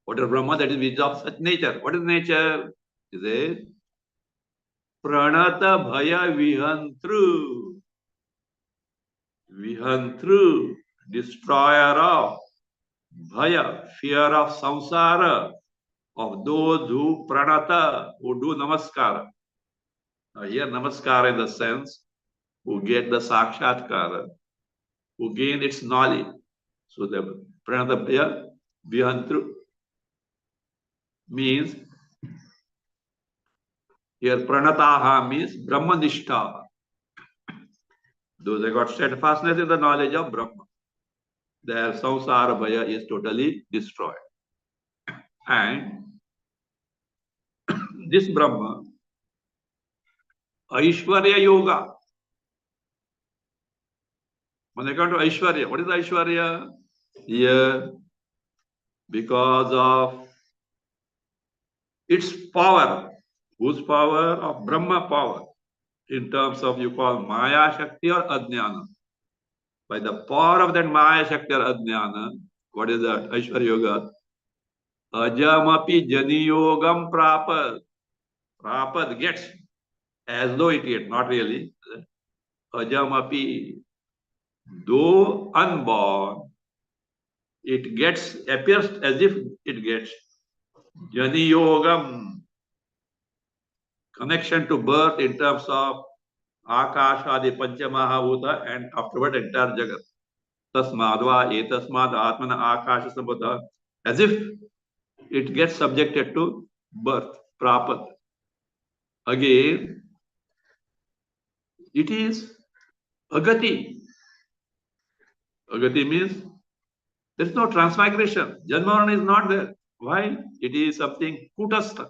what is Brahma? That is which of such nature. What is nature? Is it Pranata Bhaya Vihantru. Vihantru, destroyer of Bhaya, fear of samsara, of those who pranata, who do namaskara. Now here namaskara in the sense who get the sakshatkara, who gain its knowledge. So the pranata Bhaya Vihantru means here pranataha means brahmanishtaha. Those who got steadfastness in the knowledge of Brahma. Their samsara bhaya is totally destroyed. And this Brahma, Aishwarya Yoga. When I come to Aishwarya, what is Aishwarya? Here, because of its power, whose power? Of Brahma power, in terms of you call Maya Shakti or Ajnana. By the power of that Maya Shakti or Ajnana, what is that? Aishwarya Yoga. Ajamapi Jani Yogam Prapat. Prapat gets, as though it gets, not really. Ajamapi, though unborn, it gets, appears as if it gets Jani Yogam, connection to birth in terms of Akash Adi Panchamahabhuta and afterward entire Jagat. Tasmadva etasmad atmana Akasha Sambhata, as if it gets subjected to birth, prapat. Again, it is agati. Agati means there is no transmigration. Janmarana is not there. Why? It is something kutastha.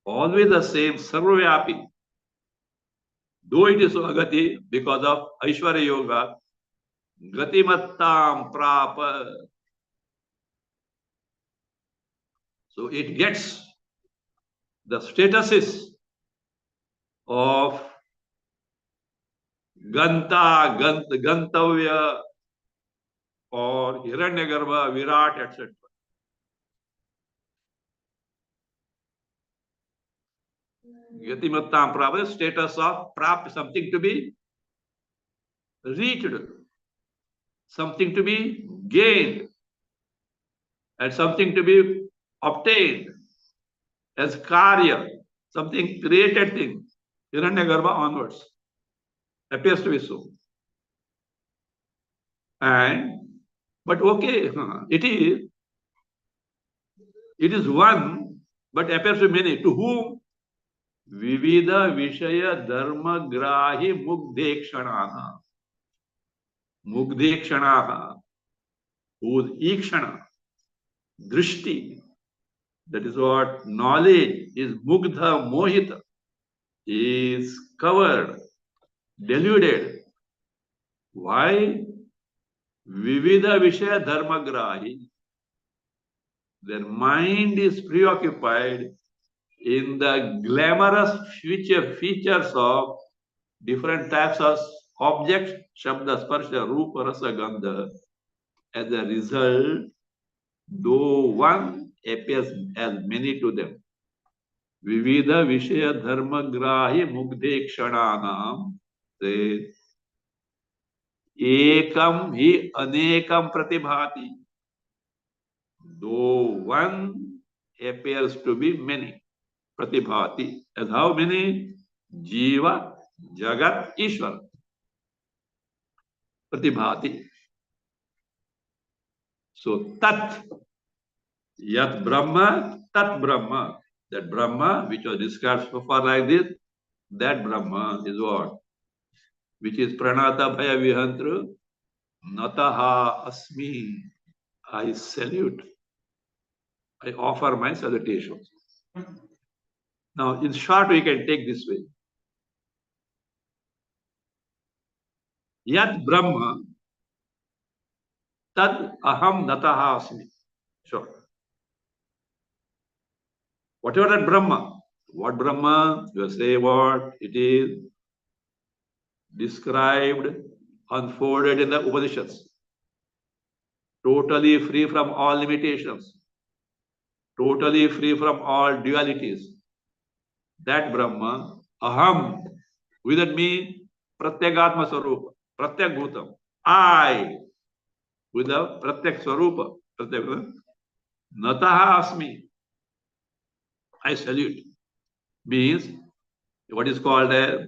Always the same, sarvavyapi. Though it is agati, because of Aishwarya Yoga, gatimattam prapa. So it gets the statuses of Ganta, Gantavya, or Hiranyagarbha, Virat, etc. Gatimattam prapa, status of prap, something to be reached, something to be gained, and something to be obtained as karya, something created thing, Hiranyagarbha onwards, appears to be so. And, but okay, it is one, but appears to be many. To whom? Vivida Vishaya Dharma Grahi Mugdekshanaha. Mugdekshanaha, whose ikshana, drishti, that is what knowledge is mugdha mohita, is covered, deluded. Why? Vivida Vishaya Dharma Grahi. Their mind is preoccupied in the glamorous features of different types of objects, Shabda, Sparsha, Rupa, Rasa, Gandha. As a result, though one appears as many to them. Vivida Vishaya Dharma Grahi Mugdekshananam says, Ekam hi anekam pratibhati. Though one appears to be many. Pratibhati. As how many? Jiva, Jagat, Ishwar. Pratibhati. So Tat, Yat Brahma, Tat Brahma. That Brahma, which was described so far like this, that Brahma is what? Which is Pranata Bhaya Vihantru, Nataha Asmi. I salute. I offer my salutations. Now, in short, we can take this way. Yat Brahma, tad aham nataha asmi. Sure. Whatever that Brahma, what Brahma, you say what it is described, unfolded in the Upanishads. Totally free from all limitations. Totally free from all dualities. That Brahma, aham, within me, pratyagatma swarupa, pratyak bhutam. I, with a pratyak swarupa, pratyak, nataha asmi. I salute. Means what is called a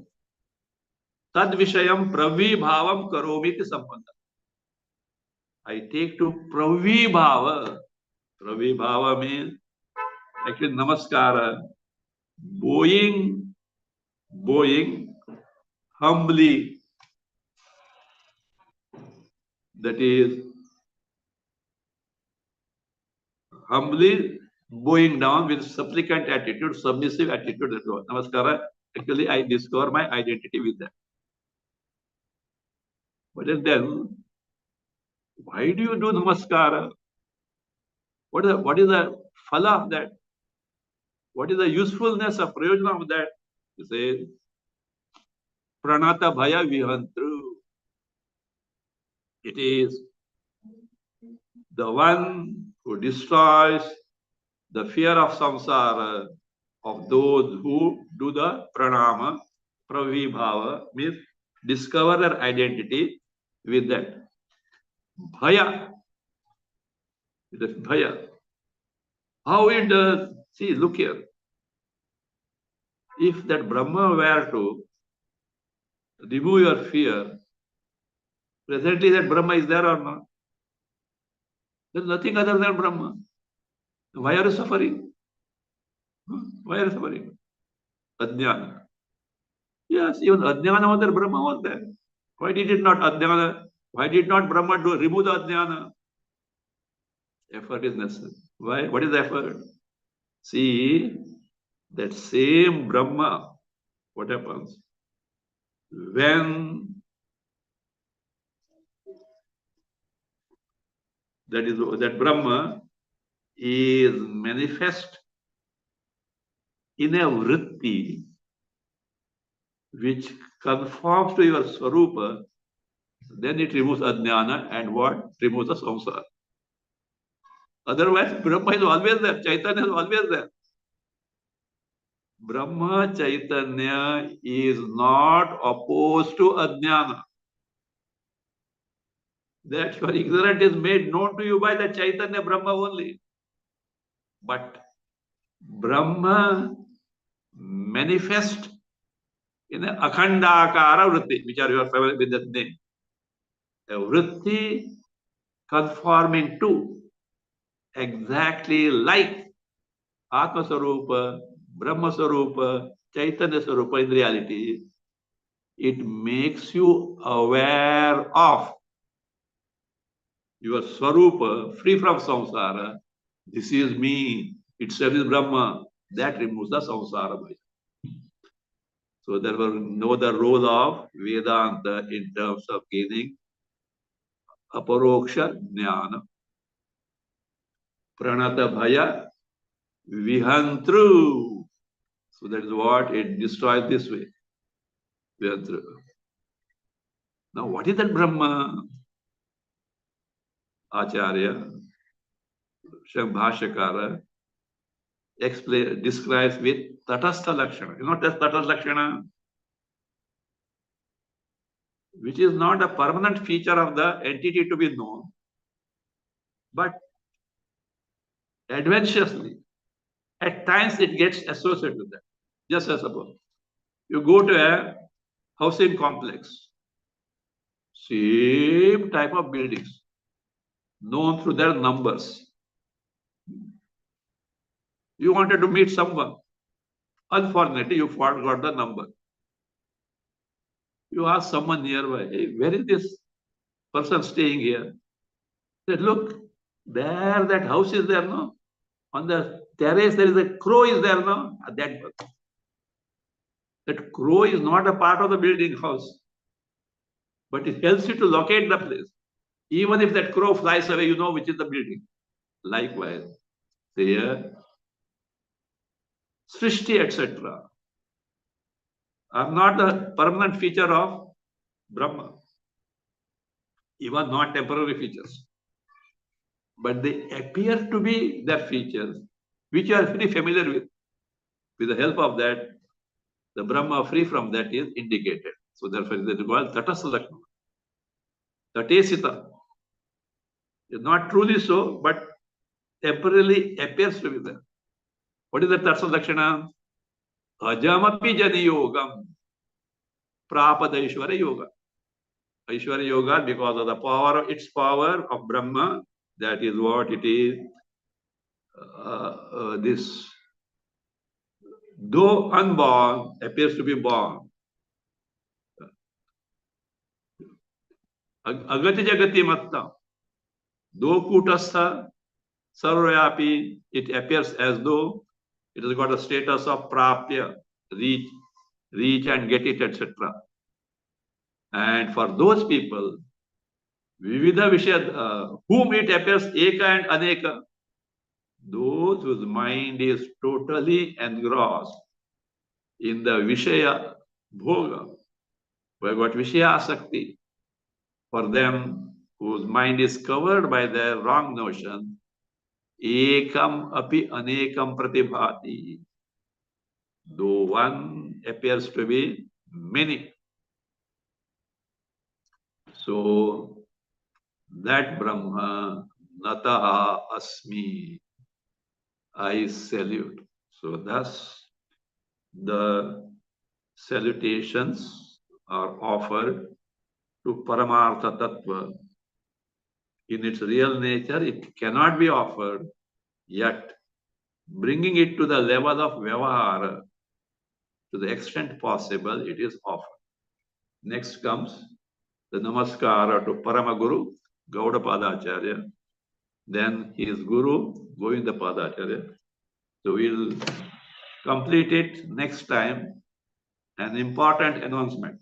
tad vishayam pravibhavam karomi ti sambandha. I take to pravibhava. Pravibhava means actually namaskara, bowing humbly. That is humbly bowing down with supplicant attitude, submissive attitude. That was namaskara. Actually, I discover my identity with that. But then, why do you do namaskara? What is the phala of that? What is the usefulness of prayojana of that? You say, pranata bhaya vihantru. It is the one who destroys the fear of samsara of those who do the pranama, pravibhava, means discover their identity with that. Bhaya. The bhaya. How it does? See, look here. If that Brahma were to remove your fear, presently that Brahma is there or not? There's nothing other than Brahma. Why are you suffering? Why are you suffering? Ajnana. Yes, even Ajnana was there, Brahma was there. Why did it not Ajnana? Why did not Brahma remove the Ajnana? Effort is necessary. Why? What is the effort? See, that same Brahma, what happens? When that Brahma is manifest in a vritti which conforms to your swarupa, then it removes ajnana and what? Removes the samsara. Otherwise, Brahma is always there. Chaitanya is always there. Brahma Chaitanya is not opposed to ajnana. That your ignorance is made known to you by the Chaitanya Brahma only. But Brahma manifest in an akhandakara vritti, which are your familiar with that name. A vritti conforming to exactly like Atma Sarupa, Brahma Sarupa, Chaitanya Sarupa in reality, it makes you aware of your Swarupa, free from samsara. This is me, itself is Brahma. That removes the samsara. So there was no other role of Vedanta in terms of gaining aparoksha jnana. Pranata bhaya vihantru. So that is what it destroys this way. Vihantru. Now what is that Brahma? Acharya, Bhashyakara describes with tatastha lakshana. You know that tatastha lakshana? Which is not a permanent feature of the entity to be known, but adventurously, at times it gets associated with that. Just as suppose, you go to a housing complex, same type of buildings, known through their numbers. You wanted to meet someone. Unfortunately, you forgot the number. You ask someone nearby, hey, where is this person staying here? They said, look, there, that house is there, no? On the terrace, there is a crow is there, no? That crow is not a part of the building house, but it helps you to locate the place. Even if that crow flies away, you know which is the building. Likewise, here, Srishti, etc., are not the permanent feature of Brahma, even not temporary features. But they appear to be their features, which you are very familiar with. With the help of that, the Brahma free from that is indicated. So therefore, it is called Tatastha Lakshana. Tatesita is not truly so, but temporarily appears to be there. What is the Tatastha Lakshana? Ajamapi Jani Yogam Prapada Ishvara Yoga. Ishvara Yoga, because of the power, its power of Brahma, that is what it is. This, though unborn, appears to be born. Agati Jagati Matta, though Kutastha, Sarvayapi, it appears as though it has got a status of Prapya, reach and get it, etc. And for those people, Vividha Vishya, whom it appears Eka and Aneka, those whose mind is totally engrossed in the Vishaya Bhoga, who have got Vishaya Asakti, for them whose mind is covered by their wrong notion, Ekam api anekam pratibhati, though one appears to be many. So that Brahma, Nataha Asmi, I salute. So thus the salutations are offered to Paramartha Tattva. In its real nature, it cannot be offered, yet bringing it to the level of Vyavahara, to the extent possible, it is offered. Next comes the Namaskara to Paramaguru, Gaudapada Acharya, then his Guru, Govindapada Acharya. So we'll complete it next time. An important announcement.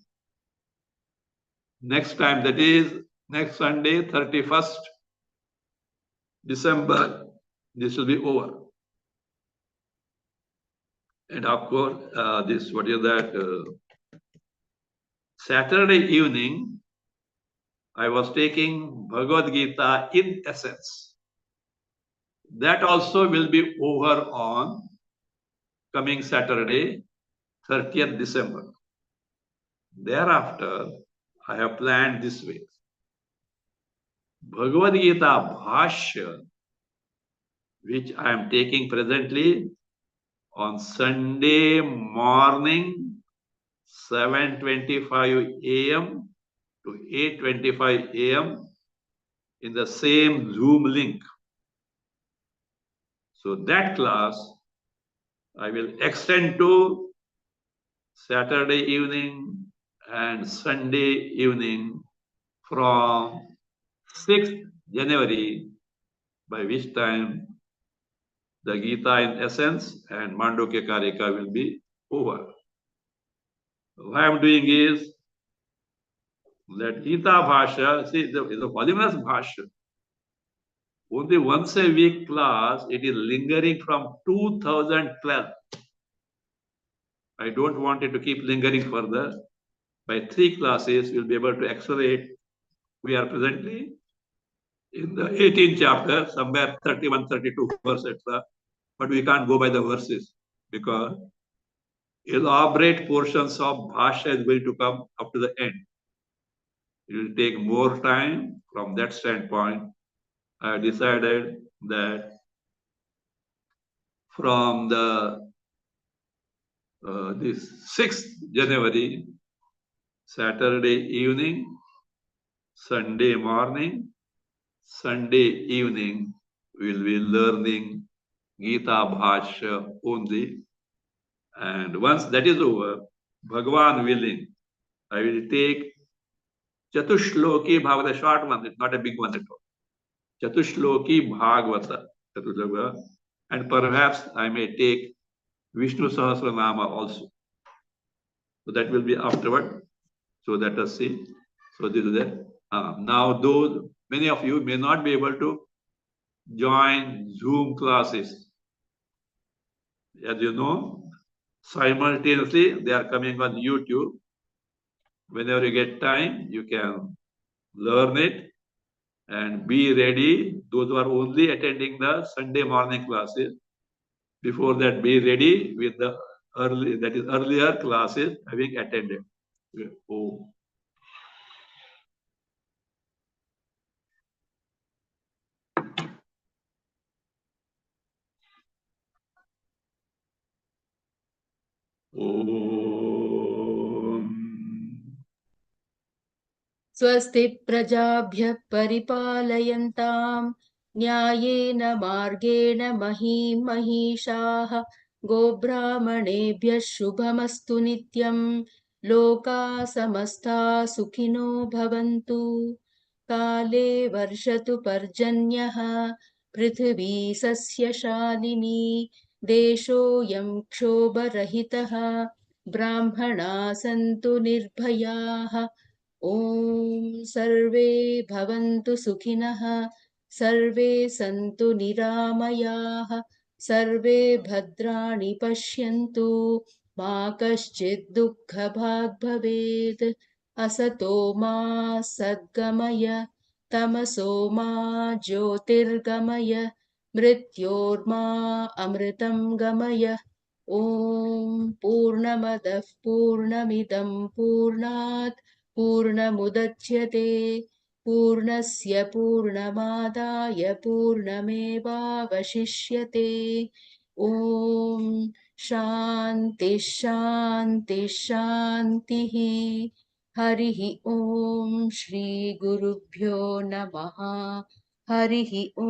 Next time, that is next Sunday, 31st December, this will be over. And of course, Saturday evening, I was taking Bhagavad Gita in essence. That also will be over on coming Saturday, 30th December. Thereafter, I have planned this way. Bhagavad Gita Bhasya, which I am taking presently on Sunday morning, 7:25 a.m. to 8:25 a.m. in the same Zoom link. So that class I will extend to Saturday evening and Sunday evening from 6th January, by which time the Gita in essence and Mandukya Karika will be over. What I am doing is that Gita Bhasha, see, the voluminous Bhasha, only once a week class, it is lingering from 2012. I don't want it to keep lingering further. By 3 classes, we'll be able to accelerate. We are presently in the 18th chapter, somewhere 31, 32 verse, etc. But we can't go by the verses because elaborate portions of Bhasha is going to come up to the end. It will take more time. From that standpoint, I decided that from the this 6th January, Saturday evening, Sunday morning, Sunday evening, we will be learning Gita Bhashya only. And once that is over, Bhagavan willing, I will take Chatushloki Bhagavata, short one, it's not a big one at all. Chatushloki Bhagavata, and perhaps I may take Vishnu Sahasranama also. So that will be afterward. So let us see. So this is it. Now, those many of you may not be able to join Zoom classes. As you know, simultaneously they are coming on YouTube. Whenever you get time, you can learn it and be ready. Those who are only attending the Sunday morning classes, before that, be ready with the earlier classes having attended. Oh. Om. स्वस्ति प्रजाभ्यः परिपालयन्ताम् न्यायेन मार्गेण महीं महिषाः गोब्राह्मणेभ्यः शुभमस्तु नित्यम् लोकाः समस्ताः सुखिनो भवन्तु काले वर्षतु पर्जन्यः पृथिवी सस्यशालिनी देशोऽयं क्षोभरहितः ब्राह्मणाः सन्तु निर्भयाः ॐ सर्वे भवन्तु सुखिनः सर्वे सन्तु निरामयाः सर्वे भद्राणि पश्यन्तु मा कश्चित् दुःखभाग् भवेत् असतो मा सद्गमय तमसो मा ज्योतिर्गमय मृत्योर्मा अमृतं गमय ॐ पूर्णमदः पूर्णमिदं पूर्णात् पूर्णमुदच्यते पूर्णस्य पूर्णमादाय पूर्णमेवावशिष्यते ॐ शान्ति शान्ति शान्तिः हरिः ॐ श्रीगुरुभ्यो नमः हरिः ॐ